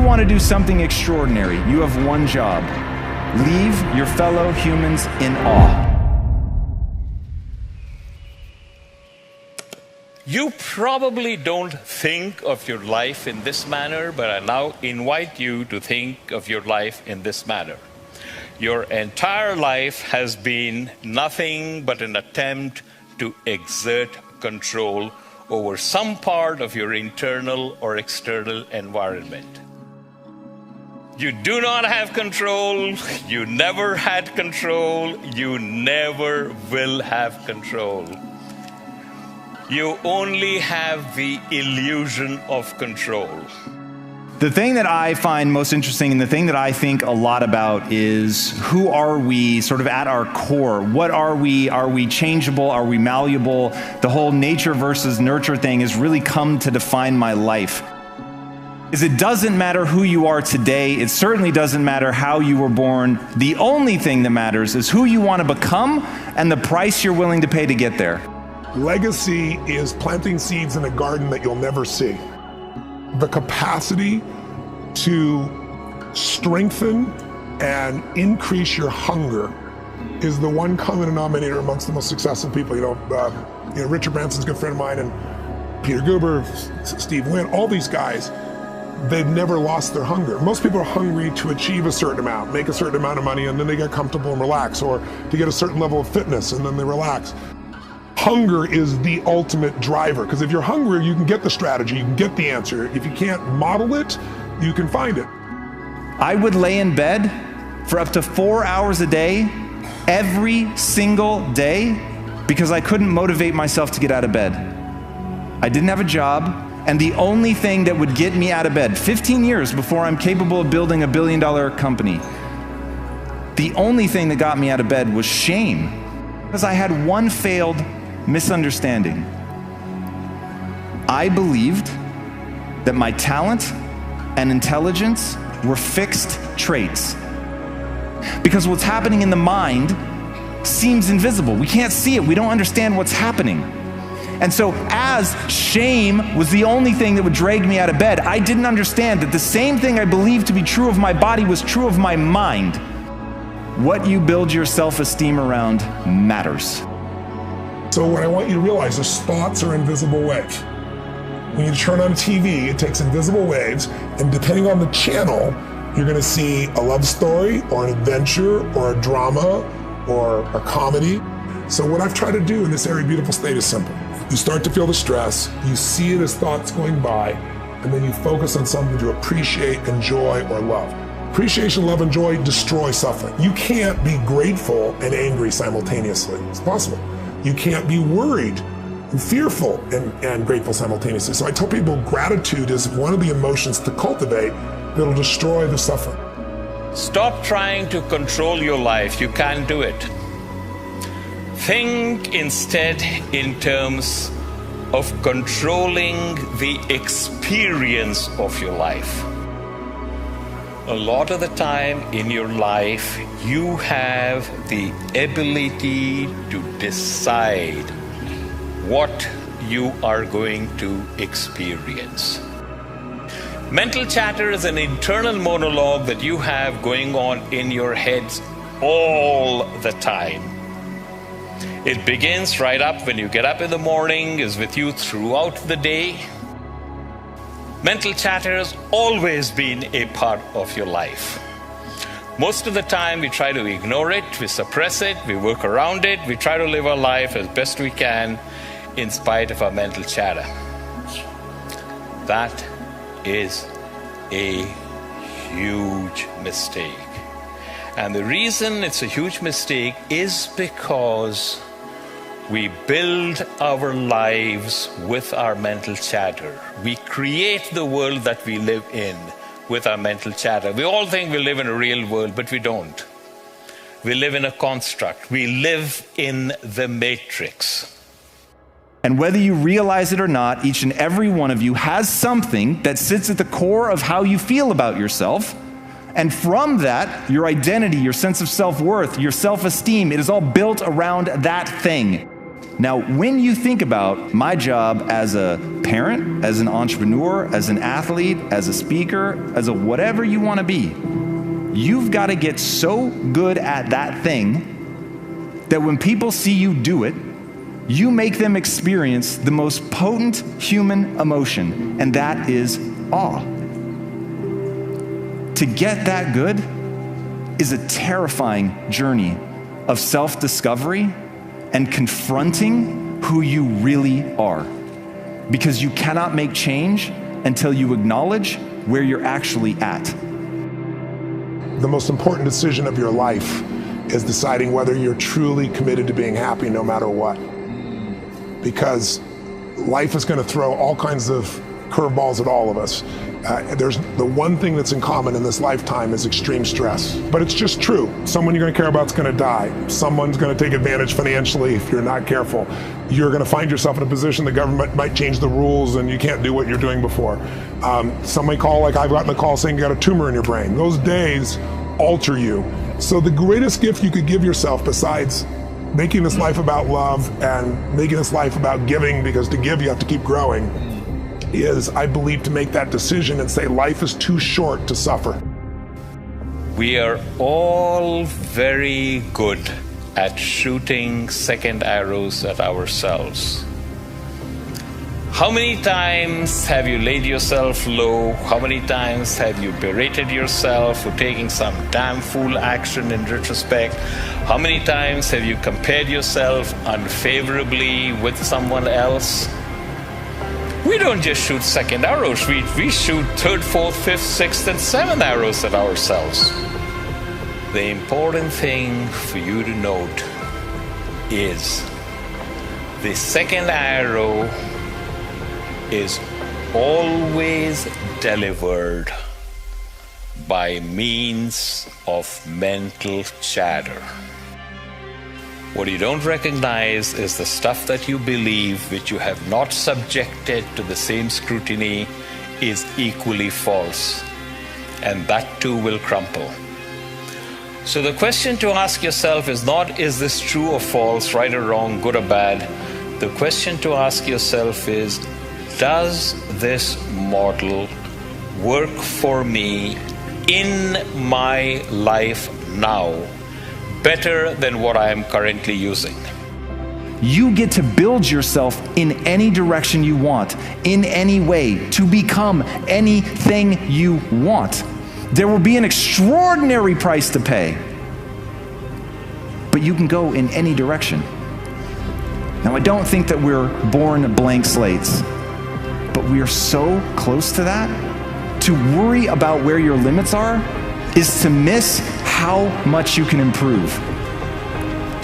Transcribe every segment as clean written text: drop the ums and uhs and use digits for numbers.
you want to do something extraordinary, you have one job. Leave your fellow humans in awe. You probably don't think of your life in this manner, but I now invite you to think of your life in this manner. Your entire life has been nothing but an attempt to exert control over some part of your internal or external environment. You do not have control, you never had control, you never will have control. You only have the illusion of control. The thing that I find most interesting and the thing that I think a lot about is who are we sort of at our core? What are we? Are we changeable? Are we malleable? The whole nature versus nurture thing has really come to define my life. It doesn't matter who you are today. It certainly doesn't matter how you were born. The only thing that matters is who you want to become and the price you're willing to pay to get there. Legacy is planting seeds in a garden that you'll never see. The capacity to strengthen and increase your hunger is the one common denominator amongst the most successful people. Richard Branson's a good friend of mine, and Peter Guber, Steve Wynn, all these guys, they've never lost their hunger. Most people are hungry to achieve a certain amount, make a certain amount of money, and then they get comfortable and relax, or to get a certain level of fitness, and then they relax. Hunger is the ultimate driver, because if you're hungry, you can get the strategy, you can get the answer. If you can't model it, you can find it. I would lay in bed for up to 4 hours a day, every single day, because I couldn't motivate myself to get out of bed. I didn't have a job, and the only thing that would get me out of bed, 15 years before I'm capable of building $1 billion company, the only thing that got me out of bed was shame, because I had one failed misunderstanding. I believed that my talent and intelligence were fixed traits. Because what's happening in the mind seems invisible. We can't see it. We don't understand what's happening. And so as shame was the only thing that would drag me out of bed, I didn't understand that the same thing I believed to be true of my body was true of my mind. What you build your self-esteem around matters. So what I want you to realize is thoughts are invisible waves. When you turn on TV, it takes invisible waves, and depending on the channel, you're going to see a love story or an adventure or a drama or a comedy. So what I've tried to do in this Airy Beautiful state is simple. You start to feel the stress, you see it as thoughts going by, and then you focus on something to appreciate, enjoy, or love. Appreciation, love, and joy destroy suffering. You can't be grateful and angry simultaneously. It's possible. You can't be worried and fearful and grateful simultaneously. So I tell people gratitude is one of the emotions to cultivate that'll destroy the suffering. Stop trying to control your life. You can't do it. Think instead in terms of controlling the experience of your life. A lot of the time in your life, you have the ability to decide what you are going to experience. Mental chatter is an internal monologue that you have going on in your heads all the time. It begins right up when you get up in the morning, is with you throughout the day. Mental chatter has always been a part of your life. Most of the time we try to ignore it, we suppress it, we work around it, we try to live our life as best we can in spite of our mental chatter. That is a huge mistake. And the reason it's a huge mistake is because we build our lives with our mental chatter. We create the world that we live in with our mental chatter. We all think we live in a real world, but we don't. We live in a construct. We live in the matrix. And whether you realize it or not, each and every one of you has something that sits at the core of how you feel about yourself. And from that, your identity, your sense of self-worth, your self-esteem, it is all built around that thing. Now, when you think about my job as a parent, as an entrepreneur, as an athlete, as a speaker, as a whatever you want to be. You've got to get so good at that thing that when people see you do it, you make them experience the most potent human emotion, and that is awe. To get that good is a terrifying journey of self-discovery and confronting who you really are. Because you cannot make change until you acknowledge where you're actually at. The most important decision of your life is deciding whether you're truly committed to being happy no matter what. Because life is going to throw all kinds of curveballs at all of us. There's the one thing that's in common in this lifetime is extreme stress. But it's just true. Someone you're going to care about is going to die. Someone's going to take advantage financially if you're not careful. You're going to find yourself in a position the government might change the rules and you can't do what you're doing before. Somebody call, like I've gotten a call saying you got a tumor in your brain. Those days alter you. So the greatest gift you could give yourself, besides making this life about love and making this life about giving, because to give you have to keep growing, is, I believe, to make that decision and say life is too short to suffer. We are all very good at shooting second arrows at ourselves. How many times have you laid yourself low? How many times have you berated yourself for taking some damn fool action in retrospect? How many times have you compared yourself unfavorably with someone else? We don't just shoot second arrows, we shoot third, fourth, fifth, sixth, and seventh arrows at ourselves. The important thing for you to note is the second arrow is always delivered by means of mental chatter. What you don't recognize is the stuff that you believe, which you have not subjected to the same scrutiny, is equally false. And that too will crumple. So the question to ask yourself is not, is this true or false, right or wrong, good or bad? The question to ask yourself is, does this model work for me in my life now better than what I am currently using? You get to build yourself in any direction you want, in any way, to become anything you want. There will be an extraordinary price to pay, but you can go in any direction. Now, I don't think that we're born blank slates, but we are so close to that. To worry about where your limits are is to miss how much you can improve.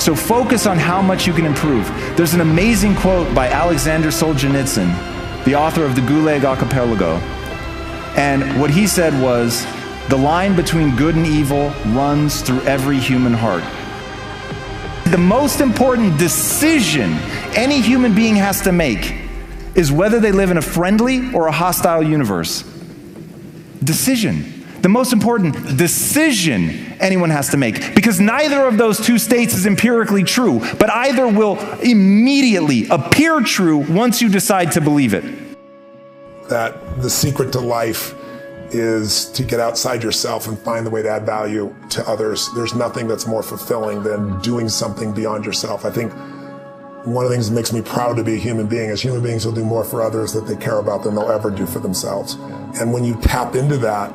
So focus on how much you can improve. There's an amazing quote by Alexander Solzhenitsyn, the author of the Gulag Archipelago. And what he said was, the line between good and evil runs through every human heart. The most important decision any human being has to make is whether they live in a friendly or a hostile universe. Decision. The most important decision anyone has to make, because neither of those two states is empirically true, but either will immediately appear true once you decide to believe it. That the secret to life is to get outside yourself and find the way to add value to others. There's nothing that's more fulfilling than doing something beyond yourself. I think one of the things that makes me proud to be a human being is human beings will do more for others that they care about than they'll ever do for themselves. And when you tap into that,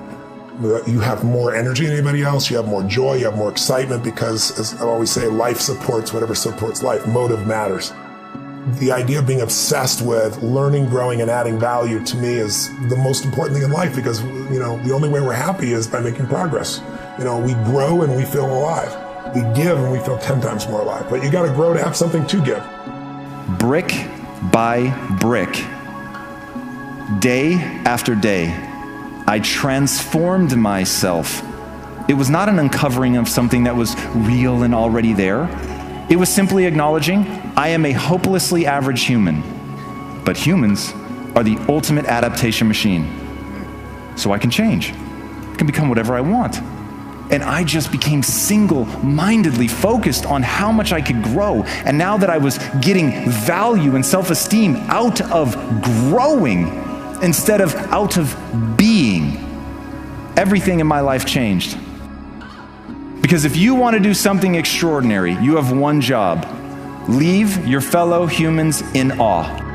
you have more energy than anybody else, you have more joy, you have more excitement, because, as I always say, life supports whatever supports life. Motive matters. The idea of being obsessed with learning, growing, and adding value, to me, is the most important thing in life, because, the only way we're happy is by making progress. We grow and we feel alive. We give and we feel 10 times more alive. But you got to grow to have something to give. Brick by brick, day after day, I transformed myself. It was not an uncovering of something that was real and already there. It was simply acknowledging I am a hopelessly average human, but humans are the ultimate adaptation machine. So I can change. I can become whatever I want. And I just became single-mindedly focused on how much I could grow. And now that I was getting value and self-esteem out of growing instead of out of being, everything in my life changed. Because if you want to do something extraordinary, you have one job: leave your fellow humans in awe.